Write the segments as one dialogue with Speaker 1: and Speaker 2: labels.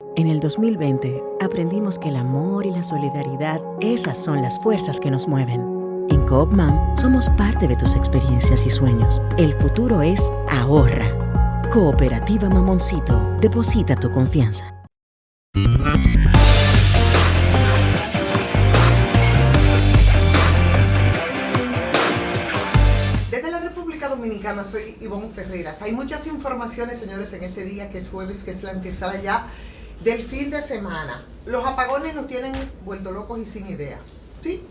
Speaker 1: En el 2020, aprendimos que el amor y la solidaridad, esas son las fuerzas que nos mueven. En Coopmam, somos parte de tus experiencias y sueños. El futuro es ahorra. Cooperativa Mamoncito, deposita tu confianza.
Speaker 2: Desde la República Dominicana soy Ivonne Ferreras. Hay muchas informaciones, señores, en este día que es jueves, que es la antesala ya del fin de semana. Los apagones nos tienen vuelto locos y sin idea, ¿sí?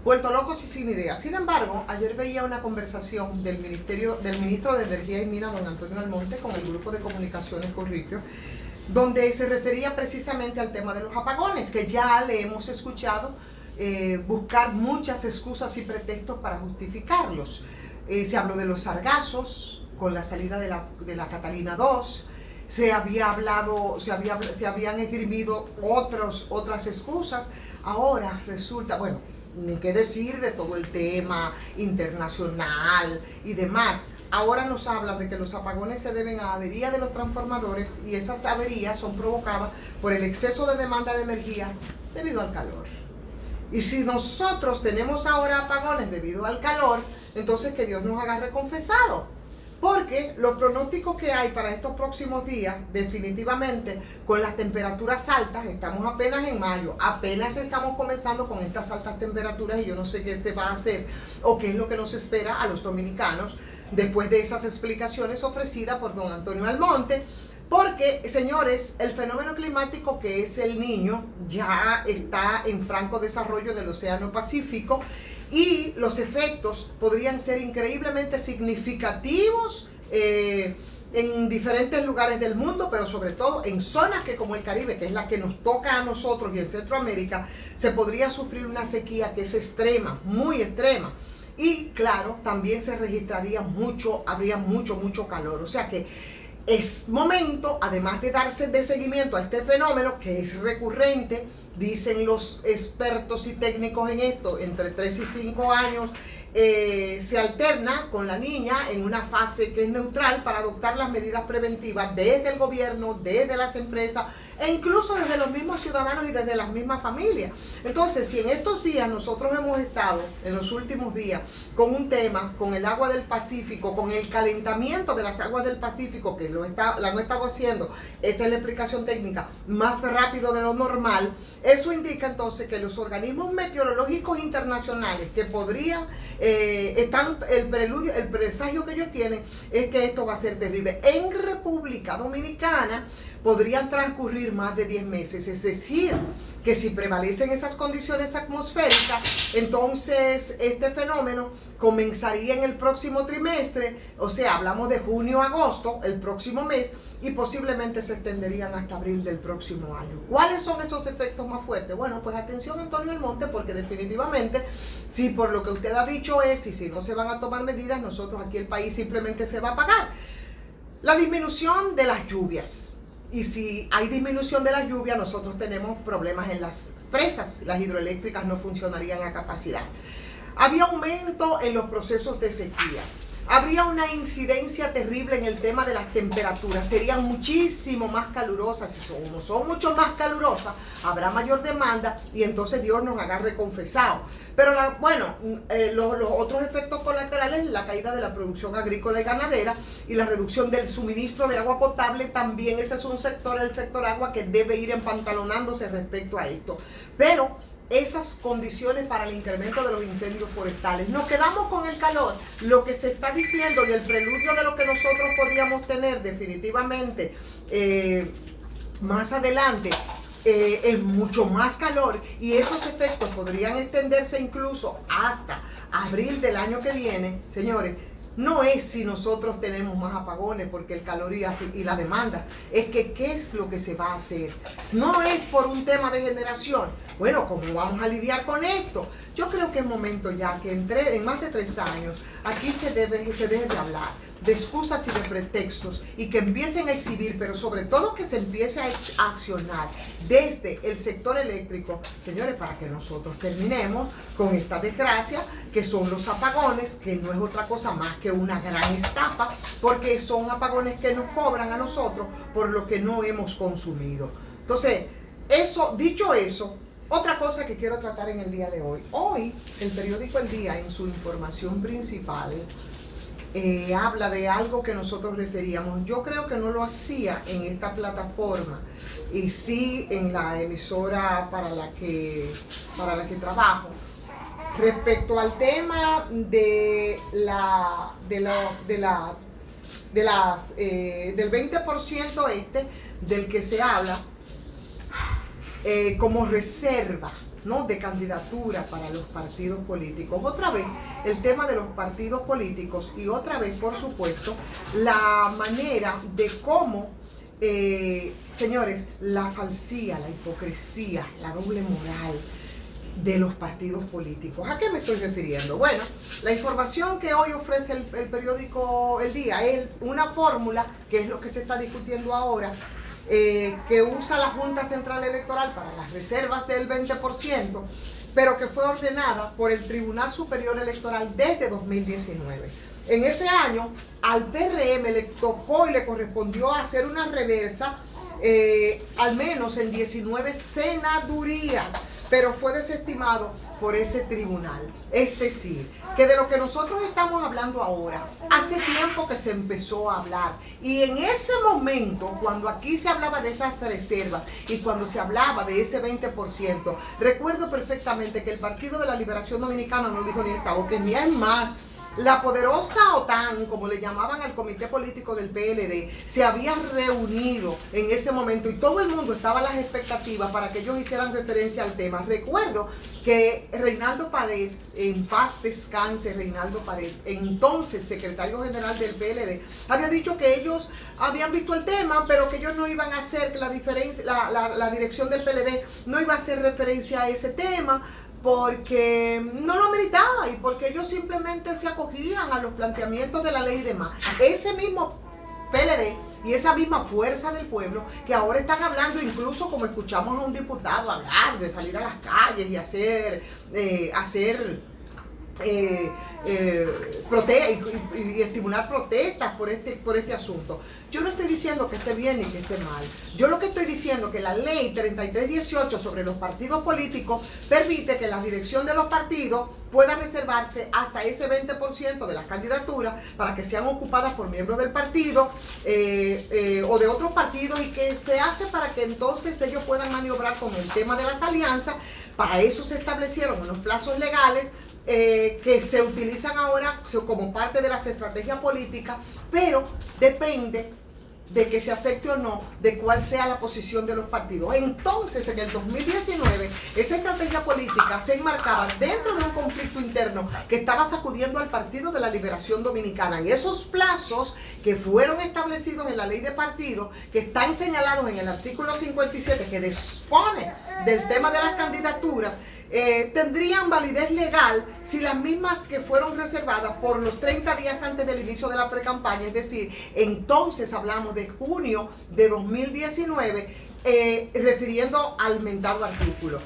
Speaker 2: Vuelto locos y sin idea. Sin embargo, ayer veía una conversación del ministro de Energía y Minas, don Antonio Almonte, con el grupo de comunicaciones Corripio, donde se refería precisamente al tema de los apagones, que ya le hemos escuchado buscar muchas excusas y pretextos para justificarlos. Se habló de los sargazos con la salida de la Catalina 2, se habían esgrimido otras excusas. Ahora resulta, bueno, ni qué decir de todo el tema internacional y demás. Ahora nos hablan de que los apagones se deben a averías de los transformadores, y esas averías son provocadas por el exceso de demanda de energía debido al calor. Y si nosotros tenemos ahora apagones debido al calor, entonces que Dios nos agarre confesado. Porque los pronósticos que hay para estos próximos días, definitivamente, con las temperaturas altas, estamos apenas en mayo, apenas estamos comenzando con estas altas temperaturas, y yo no sé qué te va a hacer o qué es lo que nos espera a los dominicanos después de esas explicaciones ofrecidas por don Antonio Almonte. Porque, señores, el fenómeno climático que es el Niño ya está en franco desarrollo en el Océano Pacífico, y los efectos podrían ser increíblemente significativos en diferentes lugares del mundo, pero sobre todo en zonas que, como el Caribe, que es la que nos toca a nosotros, y en Centroamérica, se podría sufrir una sequía que es extrema, muy extrema. Y claro, también se registraría habría mucho calor. O sea que es momento, además de darse de seguimiento a este fenómeno que es recurrente, dicen los expertos y técnicos en esto, entre 3 y 5 años, se alterna con la niña en una fase que es neutral para adoptar las medidas preventivas desde el gobierno, desde las empresas, e incluso desde los mismos ciudadanos y desde las mismas familias. Entonces, si en estos días nosotros hemos estado, en los últimos días, con un tema, con el agua del Pacífico, con el calentamiento de las aguas del Pacífico, que la hemos estado haciendo, esta es la explicación técnica, más rápido de lo normal, eso indica entonces que los organismos meteorológicos internacionales que podrían, el presagio que ellos tienen es que esto va a ser terrible. En República Dominicana podrían transcurrir más de 10 meses, es decir, que si prevalecen esas condiciones atmosféricas, entonces este fenómeno comenzaría en el próximo trimestre, o sea, hablamos de junio, agosto, el próximo mes, y posiblemente se extenderían hasta abril del próximo año. ¿Cuáles son esos efectos más fuertes? Bueno, pues atención, Antonio Almonte, porque definitivamente, si por lo que usted ha dicho es, y si no se van a tomar medidas, nosotros aquí el país simplemente se va a apagar. La disminución de las lluvias. Y si hay disminución de la lluvia, nosotros tenemos problemas en las presas. Las hidroeléctricas no funcionarían a capacidad. Había aumento en los procesos de sequía. Habría una incidencia terrible en el tema de las temperaturas. Serían muchísimo más calurosas. Si son mucho más calurosas, habrá mayor demanda, y entonces Dios nos agarre confesado. Pero los otros efectos colaterales, la caída de la producción agrícola y ganadera y la reducción del suministro de agua potable, también ese es un sector, el sector agua, que debe ir empantalonándose respecto a esto. Pero esas condiciones para el incremento de los incendios forestales. Nos quedamos con el calor. Lo que se está diciendo y el preludio de lo que nosotros podríamos tener definitivamente más adelante es mucho más calor, y esos efectos podrían extenderse incluso hasta abril del año que viene. Señores, no es si nosotros tenemos más apagones porque el calor y la demanda, es que ¿qué es lo que se va a hacer? No es por un tema de generación. Bueno, ¿cómo vamos a lidiar con esto? Yo creo que es momento ya que en más de 3 años aquí se deje de hablar de excusas y de pretextos, y que empiecen a exhibir, pero sobre todo que se empiece a accionar desde el sector eléctrico, señores, para que nosotros terminemos con esta desgracia que son los apagones, que no es otra cosa más que una gran estafa, porque son apagones que nos cobran a nosotros por lo que no hemos consumido. Entonces, dicho eso, otra cosa que quiero tratar en el día de hoy. Hoy, el periódico El Día, en su información principal, habla de algo que nosotros referíamos. Yo creo que no lo hacía en esta plataforma, y sí en la emisora para la que trabajo, respecto al tema del 20% del que se habla como reserva, ¿no?, de candidatura para los partidos políticos. Otra vez el tema de los partidos políticos, y otra vez, por supuesto, la manera de cómo, señores, la falsía, la hipocresía, la doble moral de los partidos políticos. ¿A qué me estoy refiriendo? Bueno, la información que hoy ofrece el periódico El Día es una fórmula, que es lo que se está discutiendo ahora, que usa la Junta Central Electoral para las reservas del 20%, pero que fue ordenada por el Tribunal Superior Electoral desde 2019. En ese año, al PRM le tocó y le correspondió hacer una reversa, al menos en 19 senadurías, pero fue desestimado por ese tribunal. Es decir, que de lo que nosotros estamos hablando ahora, hace tiempo que se empezó a hablar. Y en ese momento, cuando aquí se hablaba de esas reservas y cuando se hablaba de ese 20%, recuerdo perfectamente que el Partido de la Liberación Dominicana no dijo ni esta boca, ni es más. La poderosa OTAN, como le llamaban al comité político del PLD, se había reunido en ese momento y todo el mundo estaba a las expectativas para que ellos hicieran referencia al tema. Recuerdo que Reinaldo Pared, en paz descanse Reinaldo Pared, entonces secretario general del PLD, había dicho que ellos habían visto el tema, pero que ellos no iban a hacer, que la dirección del PLD no iba a hacer referencia a ese tema, porque no lo meritaba y porque ellos simplemente se acogían a los planteamientos de la ley y demás. Ese mismo PLD y esa misma fuerza del pueblo que ahora están hablando, incluso como escuchamos a un diputado hablar de salir a las calles y y estimular protestas por este asunto. Yo no estoy diciendo que esté bien ni que esté mal. Yo lo que estoy diciendo es que la ley 3318 sobre los partidos políticos permite que la dirección de los partidos pueda reservarse hasta ese 20% de las candidaturas para que sean ocupadas por miembros del partido o de otros partidos, y que se hace para que entonces ellos puedan maniobrar con el tema de las alianzas. Para eso se establecieron unos plazos legales que se utilizan ahora como parte de las estrategias políticas, pero depende de que se acepte o no de cuál sea la posición de los partidos. Entonces, en el 2019, esa estrategia política se enmarcaba dentro de un conflicto interno que estaba sacudiendo al Partido de la Liberación Dominicana, y esos plazos que fueron establecidos en la ley de partidos, que están señalados en el artículo 57, que dispone del tema de las candidaturas, tendrían validez legal si las mismas que fueron reservadas por los 30 días antes del inicio de la precampaña, es decir, entonces hablamos de junio de 2019, refiriendo al mentado artículo.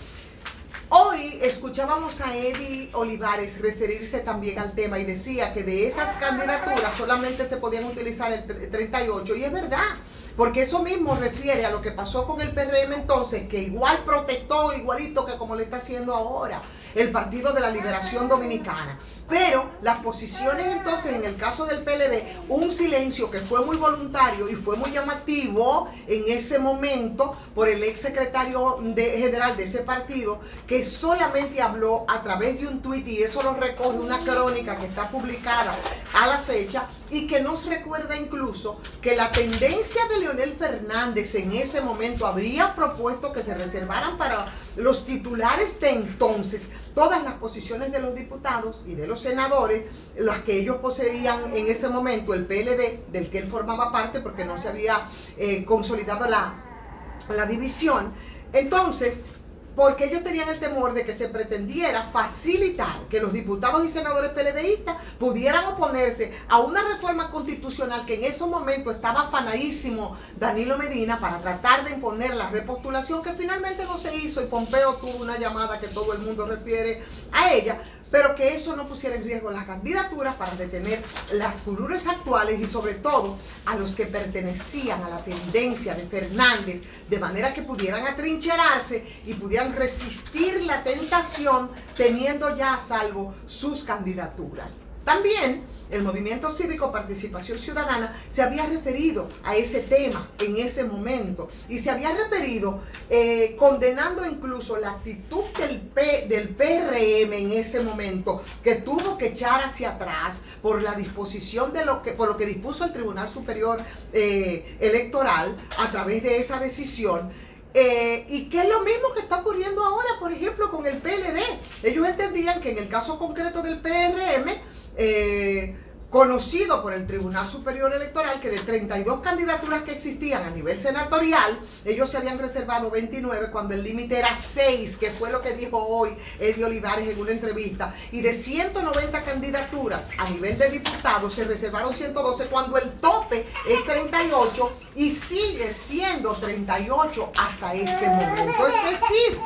Speaker 2: Hoy escuchábamos a Eddie Olivares referirse también al tema y decía que de esas candidaturas solamente se podían utilizar el 38, y es verdad, porque eso mismo refiere a lo que pasó con el PRM entonces, que igual protestó igualito que como le está haciendo ahora el Partido de la Liberación Dominicana. Pero las posiciones entonces, en el caso del PLD, un silencio que fue muy voluntario y fue muy llamativo en ese momento por el ex secretario general de ese partido, que solamente habló a través de un tuit, y eso lo recoge una crónica que está publicada a la fecha, y que nos recuerda incluso que la tendencia de Leonel Fernández en ese momento habría propuesto que se reservaran para los titulares de entonces todas las posiciones de los diputados y de los senadores, las que ellos poseían en ese momento el PLD, del que él formaba parte porque no se había consolidado la división. Entonces, porque ellos tenían el temor de que se pretendiera facilitar que los diputados y senadores PLDistas pudieran oponerse a una reforma constitucional que en ese momento estaba afanadísimo Danilo Medina para tratar de imponer la repostulación, que finalmente no se hizo, y Pompeo tuvo una llamada que todo el mundo refiere a ella. pero que eso no pusiera en riesgo las candidaturas para detener las curules actuales y sobre todo a los que pertenecían a la tendencia de Fernández, de manera que pudieran atrincherarse y pudieran resistir la tentación teniendo ya a salvo sus candidaturas. También el Movimiento Cívico Participación Ciudadana se había referido a ese tema en ese momento y se había referido condenando incluso la actitud del PRM en ese momento, que tuvo que echar hacia atrás por la disposición por lo que dispuso el Tribunal Superior Electoral a través de esa decisión. Y que es lo mismo que está ocurriendo ahora, por ejemplo, con el PLD. Ellos entendían que en el caso concreto del PRM, conocido por el Tribunal Superior Electoral, que de 32 candidaturas que existían a nivel senatorial, ellos se habían reservado 29 cuando el límite era 6, que fue lo que dijo hoy Eddie Olivares en una entrevista, y de 190 candidaturas a nivel de diputados se reservaron 112 cuando el tope es 38 y sigue siendo 38 hasta este momento. Es decir,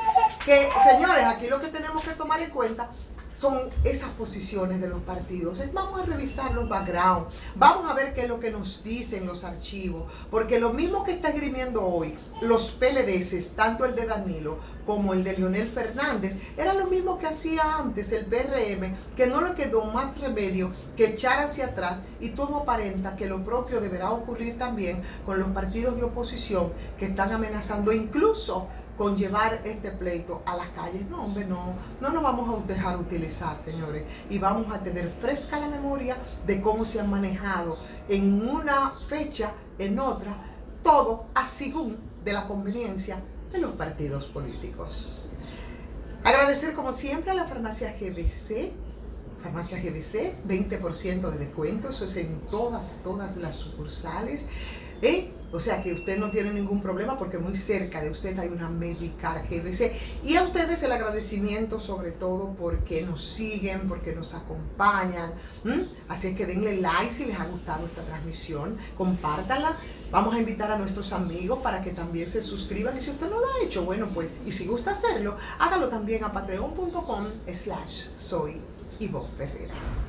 Speaker 2: que señores, aquí lo que tenemos que tomar en cuenta son esas posiciones de los partidos. Vamos a revisar los backgrounds, vamos a ver qué es lo que nos dicen los archivos, porque lo mismo que está esgrimiendo hoy los PLDs, tanto el de Danilo como el de Leonel Fernández, era lo mismo que hacía antes el PRM, que no le quedó más remedio que echar hacia atrás, y todo aparenta que lo propio deberá ocurrir también con los partidos de oposición que están amenazando incluso con llevar este pleito a las calles. No, hombre, no nos vamos a dejar utilizar, señores, y vamos a tener fresca la memoria de cómo se han manejado en una fecha, en otra, todo a según de la conveniencia de los partidos políticos. Agradecer como siempre a la farmacia GBC. Farmacia GBC, 20% de descuento, eso es en todas las sucursales. O sea que usted no tiene ningún problema porque muy cerca de usted hay una Medicar GBC. Y a ustedes el agradecimiento sobre todo porque nos siguen, porque nos acompañan. Así que denle like si les ha gustado esta transmisión, compártanla. Vamos a invitar a nuestros amigos para que también se suscriban. Y si usted no lo ha hecho, bueno pues, y si gusta hacerlo, hágalo también a patreon.com/soy Ivonne Ferreras.